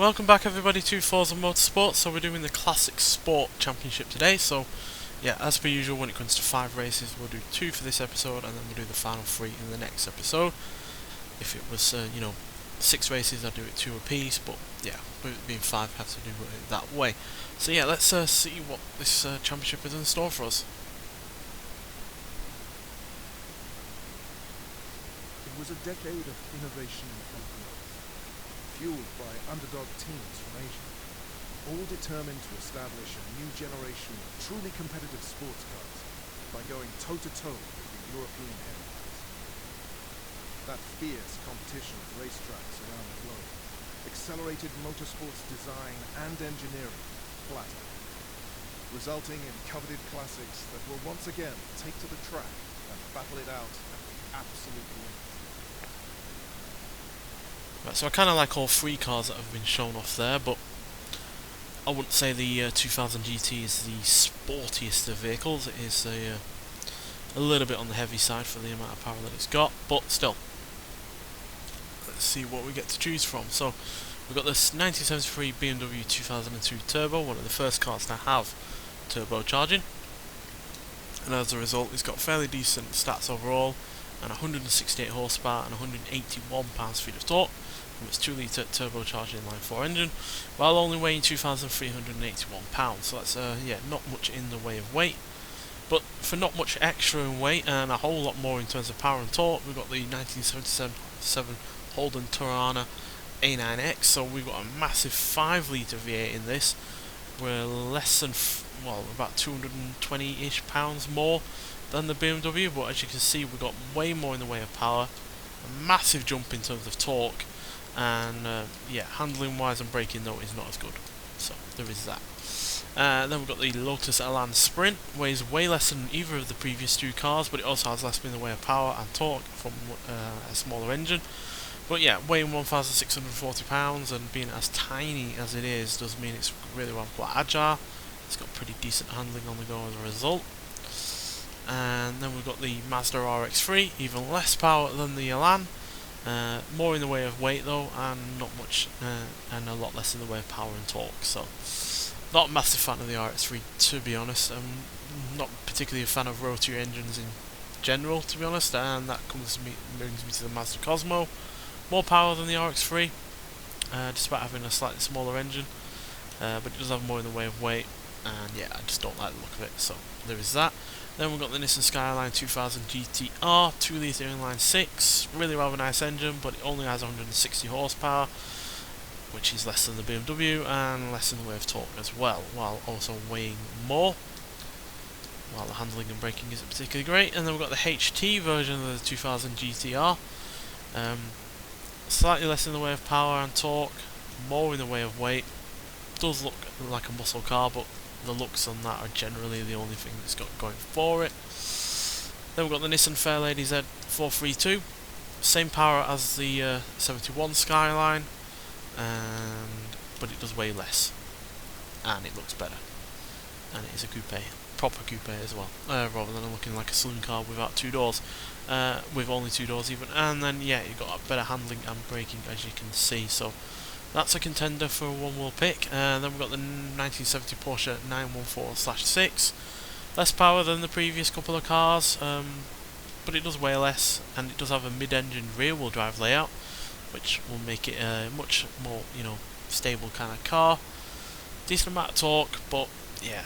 Welcome back everybody to Forza Motorsport. So we're doing the Classic Sport Championship today. So yeah, as per usual, when it comes to 5 races, we'll do 2 for this episode and then we'll do the final 3 in the next episode. If it was 6 races, I'd do it 2 apiece, but yeah, with it being 5, I have to do it that way. So yeah, let's see what this championship is in store for us. It was a decade of innovation and growth, fueled by underdog teams from Asia, all determined to establish a new generation of truly competitive sports cars by going toe-to-toe with the European heavyweights. That fierce competition at racetracks around the globe accelerated motorsports design and engineering flat out, resulting in coveted classics that will once again take to the track and battle it out at the absolute limit. Right, so I kind of like all 3 cars that have been shown off there, but I wouldn't say the 2000 GT is the sportiest of vehicles. It is a little bit on the heavy side for the amount of power that it's got, but still. Let's see what we get to choose from. So we've got this 1973 BMW 2002 Turbo, one of the first cars to have turbocharging, and as a result it's got fairly decent stats overall, and 168 horsepower and 181 pounds-feet of torque from its 2-litre turbocharged inline 4 engine, while only weighing 2,381 pounds. So that's yeah, not much in the way of weight. But for not much extra in weight and a whole lot more in terms of power and torque, we've got the 1977 Holden Torana A9X. So we've got a massive 5-litre V8 in this. We're less than about 220-ish pounds more than the BMW, but as you can see, we've got way more in the way of power, a massive jump in terms of torque, and yeah, handling wise and braking though is not as good, so there is that. Then we've got the Lotus Elan Sprint, weighs way less than either of the previous 2 cars, but it also has less in the way of power and torque from a smaller engine. But yeah, weighing 1,640 pounds and being as tiny as it is does mean it's really quite agile. It's got pretty decent handling on the go as a result. And then we've got the Mazda RX-3, even less power than the Elan, more in the way of weight though, and not much, and a lot less in the way of power and torque. So, not a massive fan of the RX-3 to be honest. I'm not particularly a fan of rotary engines in general, to be honest, and that brings me to the Mazda Cosmo. More power than the RX-3, despite having a slightly smaller engine, but it does have more in the way of weight, and yeah, I just don't like the look of it. So there is that. Then we've got the Nissan Skyline 2000 GTR, 2-litre inline 6, really rather nice engine, but it only has 160 horsepower, which is less than the BMW and less in the way of torque as well, while also weighing more, while the handling and braking isn't particularly great. And then we've got the HT version of the 2000 GTR, slightly less in the way of power and torque, more in the way of weight. Does look like a muscle car, but the looks on that are generally the only thing that's got going for it. Then we've got the Nissan Fairlady Z432, same power as the 71 Skyline, but it does weigh less, and it looks better, and it is a coupe, proper coupe as well, rather than looking like a saloon car without 2 doors, with only 2 doors even. And then yeah, you've got better handling and braking, as you can see, so that's a contender for a 1 we'll pick. Then we've got the 1970 Porsche 914/6. Less power than the previous couple of cars, but it does weigh less, and it does have a mid-engine rear-wheel drive layout, which will make it a much more, stable kind of car. Decent amount of torque, but yeah,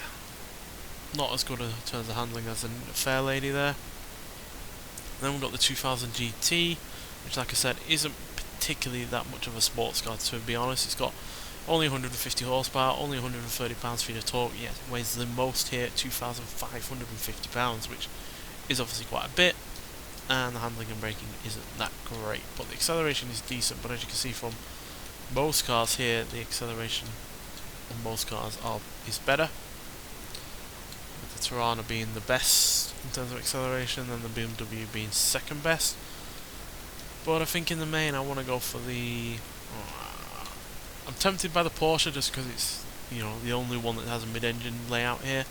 not as good in terms of handling as the Fairlady there. Then we've got the 2000 GT, which, like I said, isn't particularly that much of a sports car, to be honest. It's got only 150 horsepower, only 130 pounds-feet of torque. Yeah, it weighs the most here at 2,550 pounds, which is obviously quite a bit, and the handling and braking isn't that great, but the acceleration is decent. But as you can see from most cars here, the acceleration on most cars is better, with the Torana being the best in terms of acceleration, and the BMW being second best. But I think in the main I want to go for the... I'm tempted by the Porsche just because it's, the only one that has a mid-engine layout here.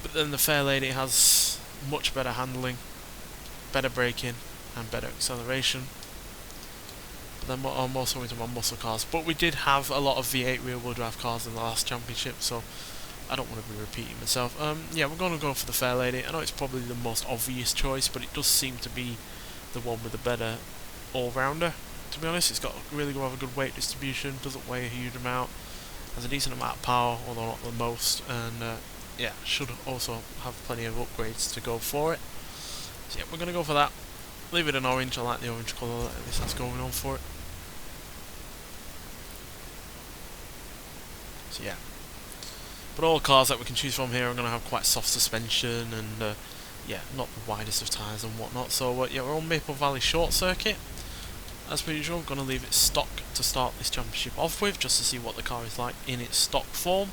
But then the Fairlady has much better handling, better braking, and better acceleration. But then I'm also into my muscle cars. But we did have a lot of V8 rear-wheel drive cars in the last championship, so I don't want to be repeating myself. Yeah, we're going to go for the Fair Lady. I know it's probably the most obvious choice, but it does seem to be the one with the better all-rounder. To be honest, it's got really a good weight distribution, doesn't weigh a huge amount, has a decent amount of power, although not the most, and yeah, should also have plenty of upgrades to go for it. So yeah, we're going to go for that. Leave it in orange. I like the orange colour that this has going on for it. So yeah. But all cars that we can choose from here are going to have quite soft suspension and yeah, not the widest of tyres and whatnot. So yeah, we're on Maple Valley Short Circuit. As per usual, I'm going to leave it stock to start this championship off with, just to see what the car is like in its stock form.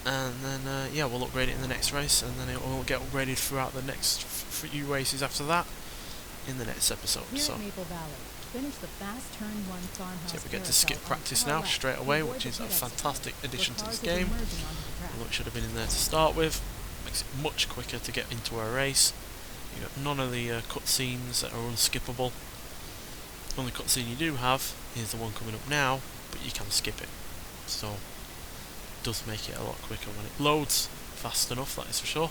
And then yeah, we'll upgrade it in the next race, and then it will get upgraded throughout the next few races after that in the next episode. Here So at Maple Valley, finish the fast turn 1 farmhouse. yeah, we get to carousel skip on practice far now left. straight away, Avoid which the is a pit exit. fantastic addition The to this cars will be game. merging onto the track. Although it should have been in there to start with. Makes it much quicker to get into a race. You got none of the cutscenes that are unskippable. The only cutscene you do have is the one coming up now, but you can skip it. So it does make it a lot quicker when it loads fast enough, that is for sure.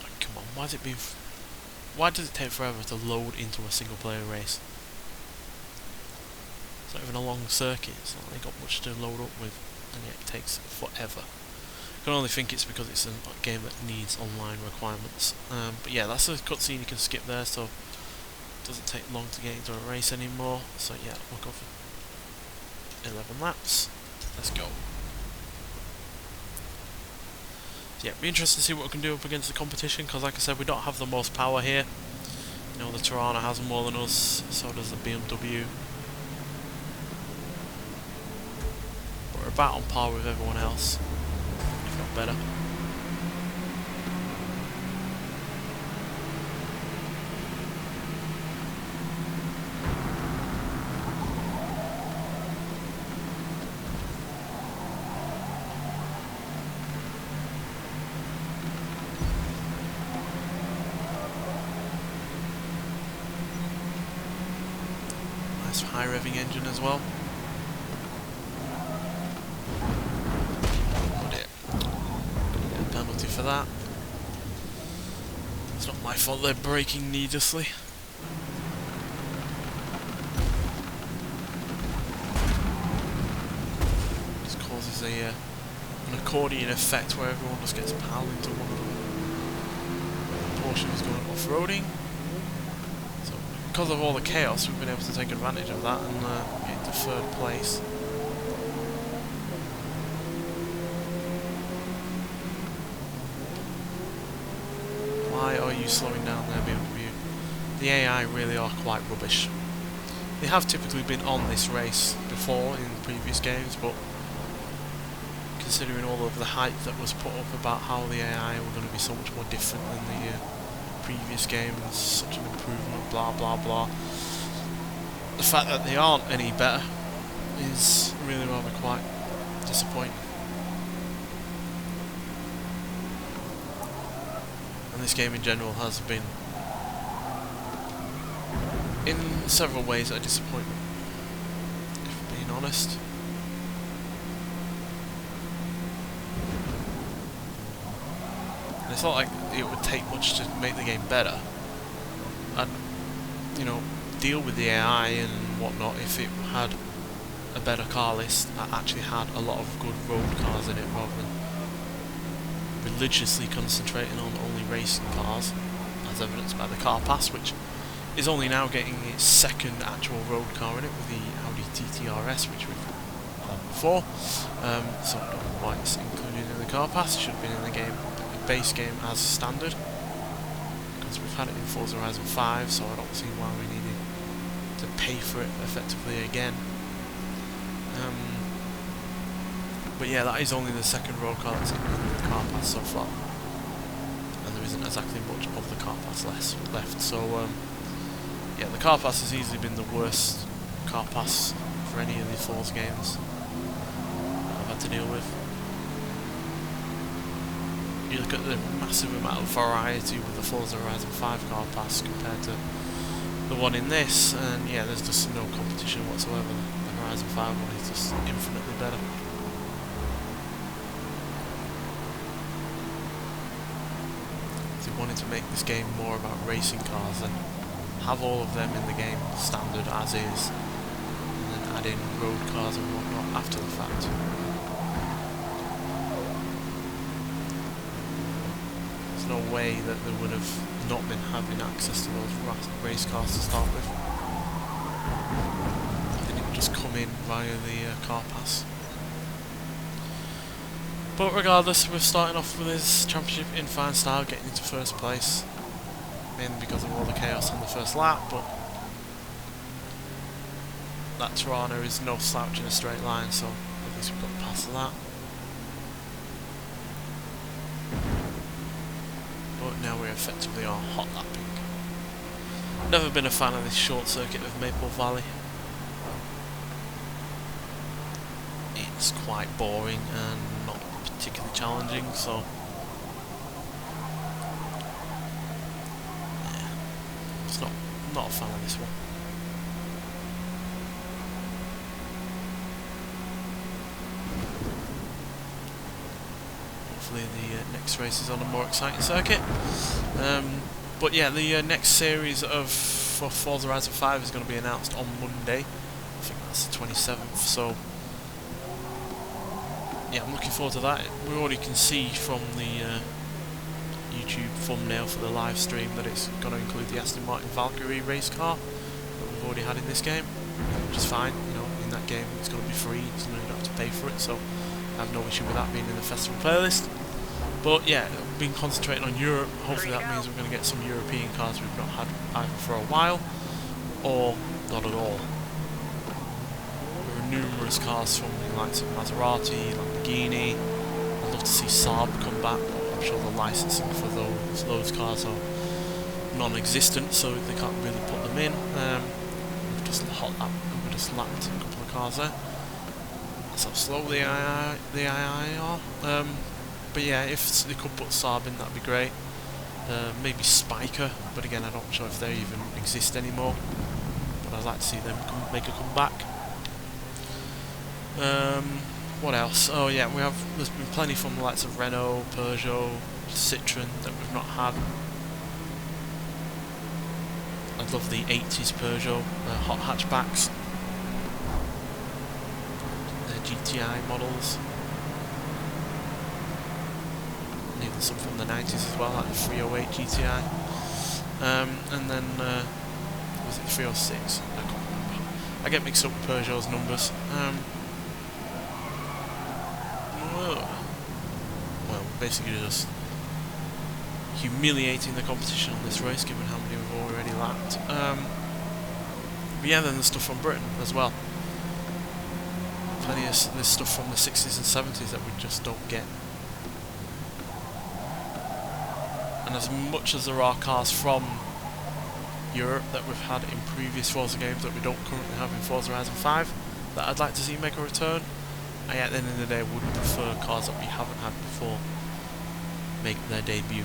Oh, come on, why does it take forever to load into a single player race? It's not even a long circuit, it's not like they got much to load up with, and yet it takes forever. I can only think it's because it's a game that needs online requirements. But yeah, that's a cutscene you can skip there, so it doesn't take long to get into a race anymore. So yeah, we'll go for 11 laps. Let's go. So yeah, be interested to see what we can do up against the competition, because like I said, we don't have the most power here. You know, the Tirana has more than us, so does the BMW. But we're about on par with everyone else. Not better. Nice high revving engine as well. Penalty for that. It's not my fault they're braking needlessly. This causes an accordion effect where everyone just gets piled into one portion is going off-roading. So because of all the chaos, we've been able to take advantage of that and get into third place. Why are you slowing down there, BMW? The AI really are quite rubbish. They have typically been on this race before in previous games, but considering all of the hype that was put up about how the AI were going to be so much more different than the previous game and such an improvement, blah blah blah, the fact that they aren't any better is really rather quite disappointing. And this game in general has been, in several ways, a disappointment, if I'm being honest. And it's not like it would take much to make the game better, and, you know, deal with the AI and whatnot if it had a better car list that actually had a lot of good road cars in it, rather than religiously concentrating on only racing cars, as evidenced by the car pass, which is only now getting its second actual road car in it with the Audi TT-RS, which we've had before. So I don't know why it's included in the car pass. It should have been in the game, the base game as standard, because we've had it in Forza Horizon 5, so I don't see why we needed to pay for it effectively again. But yeah, that is only the second road car that's in the car pass so far, and there isn't exactly much of the car pass left. So yeah, the car pass has easily been the worst car pass for any of the Forza games I've had to deal with. you look at the massive amount of variety with the Forza Horizon 5 car pass compared to the one in this, and yeah, there's just no competition whatsoever. The Horizon 5 one is just infinitely better. If they wanted to make this game more about racing cars, then have all of them in the game standard as is, and then add in road cars and whatnot after the fact. There's no way that they would have not been having access to those race cars to start with. They didn't just come in via the car pass. But regardless, we're starting off with this championship in fine style, getting into first place. Mainly because of all the chaos on the first lap, but that Tirana is no slouch in a straight line, so at least we've got past that. But now we're effectively on hot lapping. Never been a fan of this short circuit of Maple Valley. It's quite boring and not particularly challenging, so yeah, it's not a fan of this one. Hopefully the next race is on a more exciting circuit. But yeah, the next series for Forza Horizon 5 is going to be announced on Monday. I think that's the 27th, so yeah, I'm looking forward to that. We already can see from the YouTube thumbnail for the live stream that it's going to include the Aston Martin Valkyrie race car that we've already had in this game, which is fine. You know, in that game it's going to be free, so you don't have to pay for it, so I have no issue with that being in the festival playlist. But yeah, I've been concentrating on Europe. Hopefully that means we're going to get some European cars we've not had either for a while or not at all. There are numerous cars from the likes of Maserati, Lamborghini. I'd love to see Saab come back, but I'm sure the licensing for those cars are non-existent, so they can't really put them in. We've just lapped a couple of cars there. That's how slow the II are. But yeah, if they could put Saab in, that'd be great. Maybe Spiker, but again, I'm not sure if they even exist anymore. But I'd like to see them make a comeback. What else? Oh yeah, there's been plenty from the likes of Renault, Peugeot, Citroën that we've not had. I'd love the 80s Peugeot hot hatchbacks. The GTI models. And even some from the 90s as well, like the 308 GTI. And then, was it 306? I can't remember. I get mixed up with Peugeot's numbers. Well, basically just humiliating the competition on this race, given how many we've already lapped. But yeah, then there's stuff from Britain as well. Plenty of there's stuff from the 60s and 70s that we just don't get. And as much as there are cars from Europe that we've had in previous Forza games that we don't currently have in Forza Horizon 5 that I'd like to see make a return, I at the end of the day would prefer cars that we haven't had before make their debut.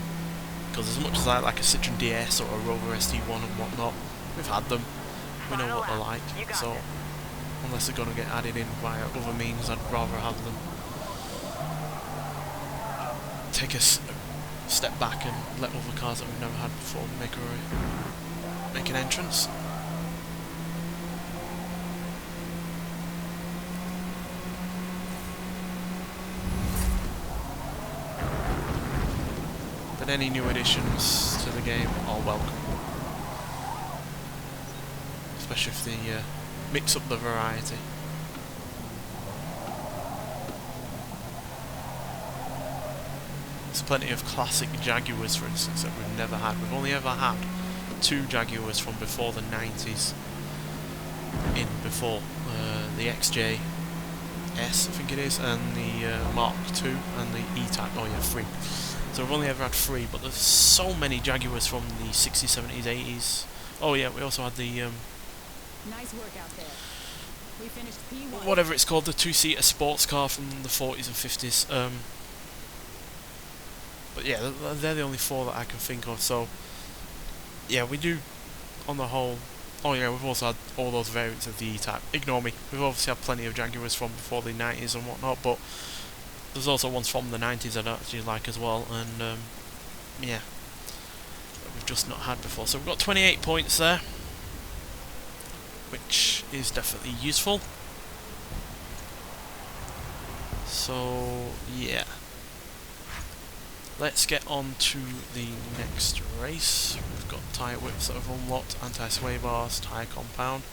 Because as much as I like a Citroën DS or a Rover ST1 and whatnot, we've had them, we know what they're like, so unless they're going to get added in via other means, I'd rather have them take a step back and let other cars that we've never had before make an entrance. But any new additions to the game are welcome, especially if they mix up the variety. There's plenty of classic Jaguars, for instance, that we've never had. We've only ever had 2 Jaguars from before the 90s before the XJ S, I think it is, and the Mark II and the E-Type. Oh yeah, 3. So we've only ever had 3, but there's so many Jaguars from the 60s, 70s, 80s. Oh yeah, we also had the Nice work out there. We finished P1. whatever it's called, the 2-seater sports car from the 40s and 50s. But yeah, they're the only 4 that I can think of. So yeah, we do on the whole. Oh yeah, we've also had all those variants of the E-Type. Ignore me. We've obviously had plenty of Jaguars from before the 90s and whatnot, but there's also ones from the 90s I don't actually like as well, and yeah, that we've just not had before. So we've got 28 points there, which is definitely useful. So yeah, let's get on to the next race. We've got tyre whips that have unlocked, anti-sway bars, tyre compound.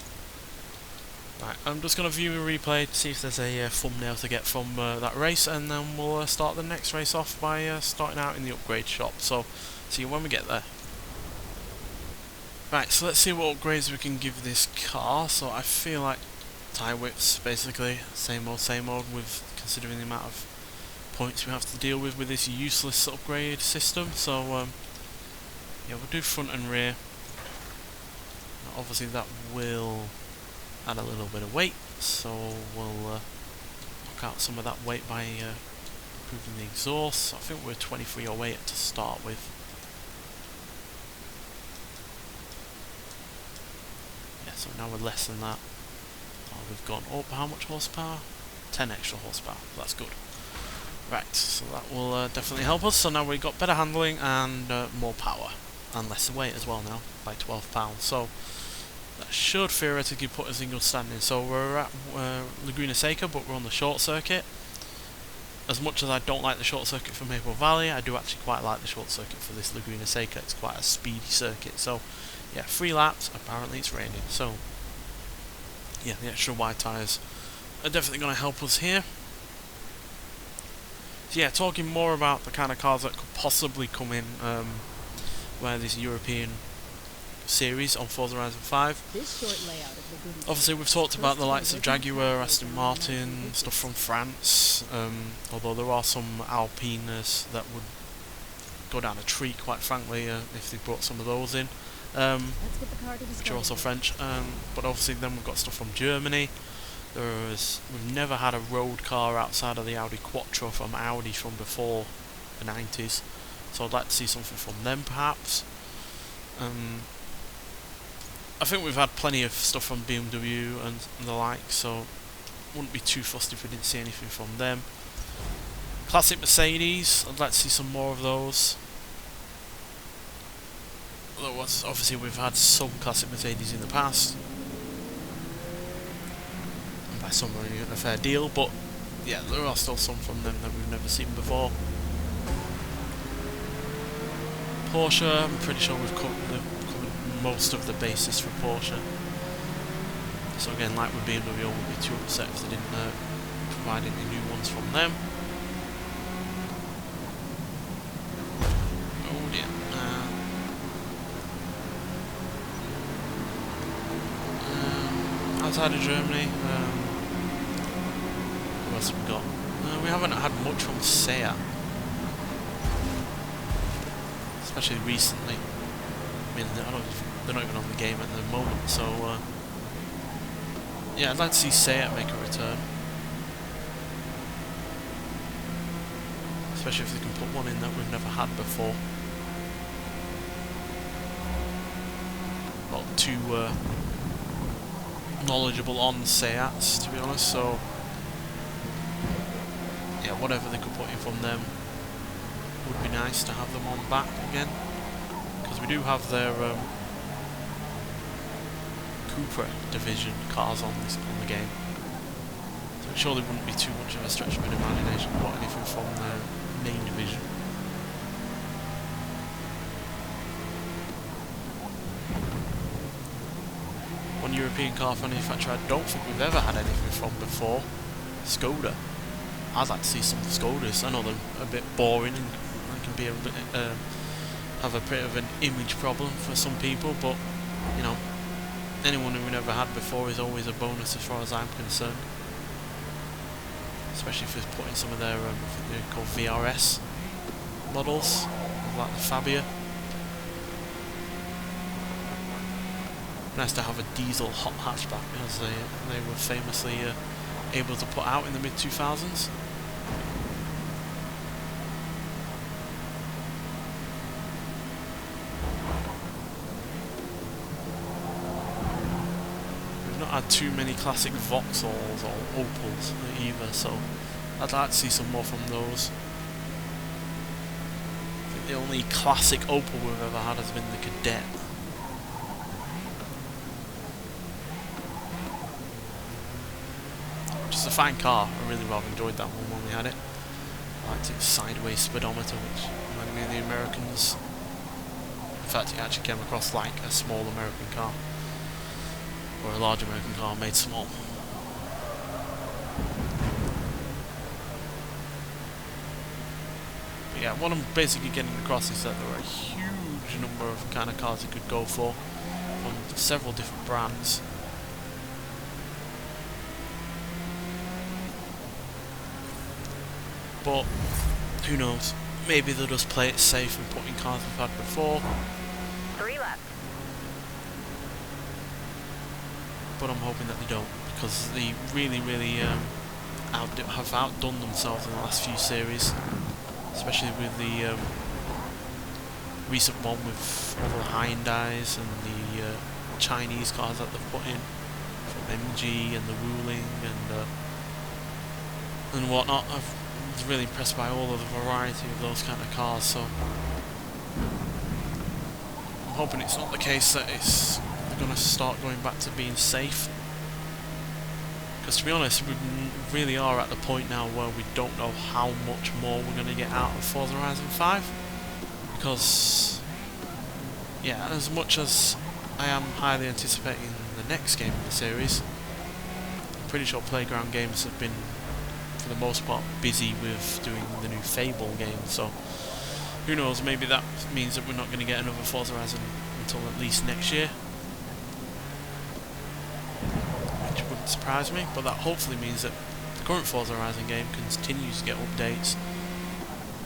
Right, I'm just going to view a replay to see if there's a thumbnail to get from that race, and then we'll start the next race off by starting out in the upgrade shop. So, see you when we get there. Right, so let's see what upgrades we can give this car. So I feel like tyre whips, basically, same old with considering the amount of points we have to deal with this useless upgrade system. So yeah, we'll do front and rear. Now, obviously that will add a little bit of weight, so we'll knock out some of that weight by improving the exhaust. So I think we're 2308 to start with. Yeah, so now we're less than that. Oh, we've gone up how much horsepower? 10 extra horsepower. That's good. Right, so that will definitely help us. So now we've got better handling and more power, and less weight as well now, by 12 pounds. So that should theoretically put us in good standing. So we're at Laguna Seca, but we're on the short circuit. As much as I don't like the short circuit for Maple Valley, I do actually quite like the short circuit for this Laguna Seca. It's quite a speedy circuit. So yeah, 3 laps. Apparently it's raining. So yeah, the extra wide tyres are definitely going to help us here. So yeah, talking more about the kind of cars that could possibly come in where this European series on Forza Horizon 5. This short layout of the Obviously we've talked about the likes of Jaguar, Aston Martin, stuff from France, although there are some Alpinas that would go down a treat, quite frankly, if they brought some of those in, which are also French. But obviously then we've got stuff from Germany. We've never had a road car outside of the Audi Quattro from Audi from before the 90s, so I'd like to see something from them perhaps. I think we've had plenty of stuff from BMW and the like, so wouldn't be too fussed if we didn't see anything from them. Classic Mercedes, I'd like to see some more of those. Although obviously we've had some classic Mercedes in the past, and by some we're getting a fair deal, but yeah, there are still some from them that we've never seen before. Porsche, I'm pretty sure we've covered most of the basis for Porsche. So again, like with BMW, I wouldn't be too upset if they didn't provide any new ones from them. Oh dear. Outside of Germany, what else have we got? We haven't had much from Seat, especially recently. I mean, they're not even on the game at the moment, so yeah, I'd like to see Seat make a return, especially if they can put one in that we've never had before. Not too knowledgeable on Seats, to be honest, so yeah, whatever they could put in from them would be nice to have them on back again, because we do have their Cupra division cars on the game, so it surely wouldn't be too much of a stretch of an imagination to put anything from their main division. One European car manufacturer I don't think we've ever had anything from before, Skoda. I'd like to see some Skodas. I know they're a bit boring and they can be a bit, have a bit of an image problem for some people, but you know, anyone who we've never had before is always a bonus as far as I'm concerned. Especially if it's put in some of their, I think they're called VRS models, like the Fabia. Nice to have a diesel hot hatchback, as they were famously able to put out in the mid-2000s. not had too many classic Vauxhalls or Opals either, so I'd like to see some more from those. I think the only classic Opal we've ever had has been the Cadet. Which is a fine car. I really rather enjoyed that one when we had it. I liked its sideways speedometer, which reminded me of the Americans. In fact, it actually came across like a small American car. Or a large American car made small. But yeah, what I'm basically getting across is that there are a huge number of kind of cars you could go for from several different brands. But who knows? Maybe they'll just play it safe and put in cars we've had before. 3 left. But I'm hoping that they don't, because they really have outdone themselves in the last few series, especially with the recent one with all the Hyundais and the Chinese cars that they've put in from MG and the Wuling and whatnot. I was really impressed by all of the variety of those kind of cars, so I'm hoping it's not the case that they're going to start going back to being safe. Because to be honest, we really are at the point now where we don't know how much more we're going to get out of Forza Horizon 5. Because, yeah, as much as I am highly anticipating the next game in the series, I'm pretty sure Playground Games have been, for the most part, busy with doing the new Fable game, so who knows, maybe that means that we're not going to get another Forza Horizon until at least next year. Which wouldn't surprise me, but that hopefully means that the current Forza Horizon game continues to get updates,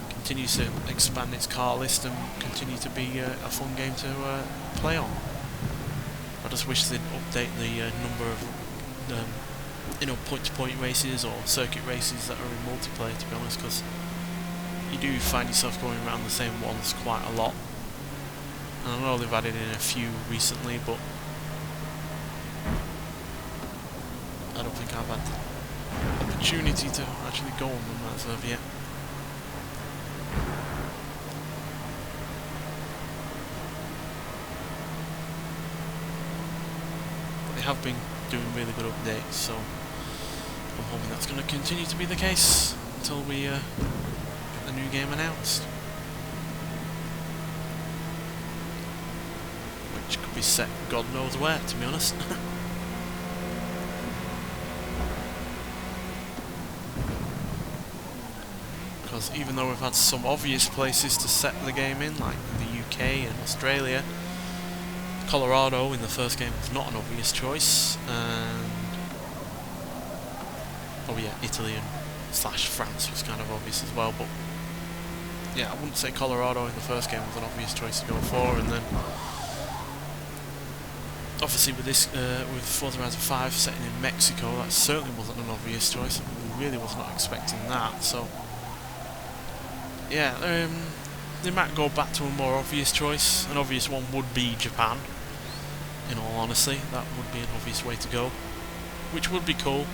continues to expand its car list, and continue to be a fun game to play on. I just wish they'd update the number of point-to-point races or circuit races that are in multiplayer, to be honest, because you do find yourself going around the same ones quite a lot. And I know they've added in a few recently, but I don't think I've had the opportunity to actually go on them as of yet. But they have been doing really good updates, so I'm hoping that's going to continue to be the case until we get the new game announced, which could be set God knows where, to be honest. Because even though we've had some obvious places to set the game in, like the UK and Australia, Colorado in the first game was not an obvious choice, and oh yeah, Italy and / France was kind of obvious as well, but yeah, I wouldn't say Colorado in the first game was an obvious choice to go for. And then obviously with this with Forza Horizon 5 setting in Mexico, that certainly wasn't an obvious choice. We really was not expecting that, so yeah, they might go back to a more obvious choice. An obvious one would be Japan, in all honesty. That would be an obvious way to go, which would be cool,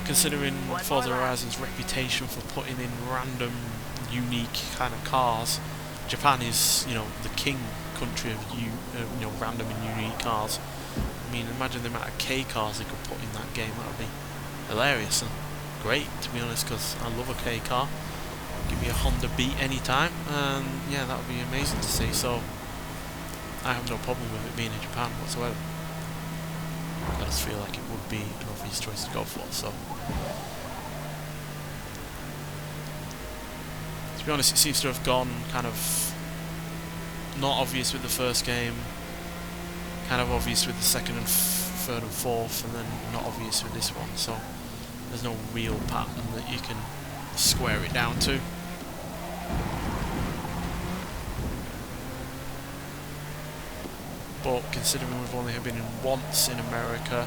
considering Forza Horizon's reputation for putting in random, unique kind of cars. Japan is, you know, the king country of random and unique cars. I mean, imagine the amount of K cars they could put in that game. That would be hilarious and great, to be honest, because I love a K car. Give me a Honda Beat anytime, and yeah, that would be amazing to see. So I have no problem with it being in Japan whatsoever. I just feel like it would be an obvious choice to go for. So to be honest, it seems to have gone kind of not obvious with the first game, kind of obvious with the second and third and fourth, and then not obvious with this one. So there's no real pattern that you can square it down to. But considering we've only been in once in America,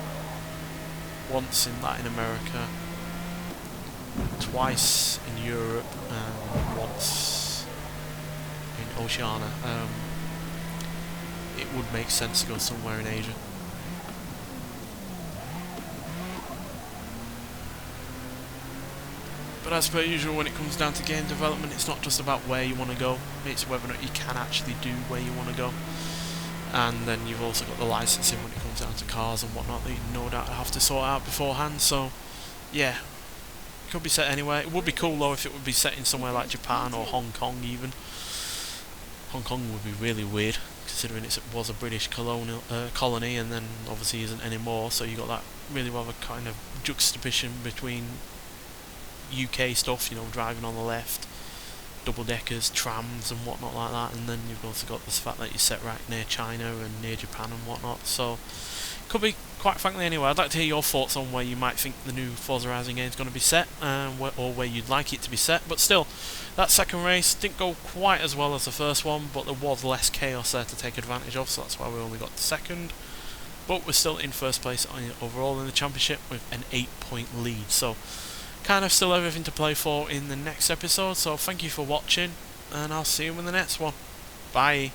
once in Latin America, twice in Europe, and once in Oceania, it would make sense to go somewhere in Asia. But as per usual, when it comes down to game development, it's not just about where you want to go, it's whether or not you can actually do where you want to go. And then you've also got the licensing when it comes down to cars and whatnot that you no doubt have to sort out beforehand. So yeah, it could be set anywhere. It would be cool though if it would be set in somewhere like Japan or Hong Kong even. Hong Kong would be really weird, considering it was a British colony and then obviously isn't anymore, so you got that really rather kind of juxtaposition between UK stuff, you know, driving on the left, double-deckers, trams and whatnot like that, and then you've also got this fact that you're set right near China and near Japan and whatnot, so could be quite frankly anyway. I'd like to hear your thoughts on where you might think the new Forza Horizon game is going to be set, or where you'd like it to be set. But still, that second race didn't go quite as well as the first one, but there was less chaos there to take advantage of, so that's why we only got second. But we're still in first place overall in the championship with an 8-point lead, so kind of still everything to play for in the next episode. So thank you for watching, and I'll see you in the next one. Bye.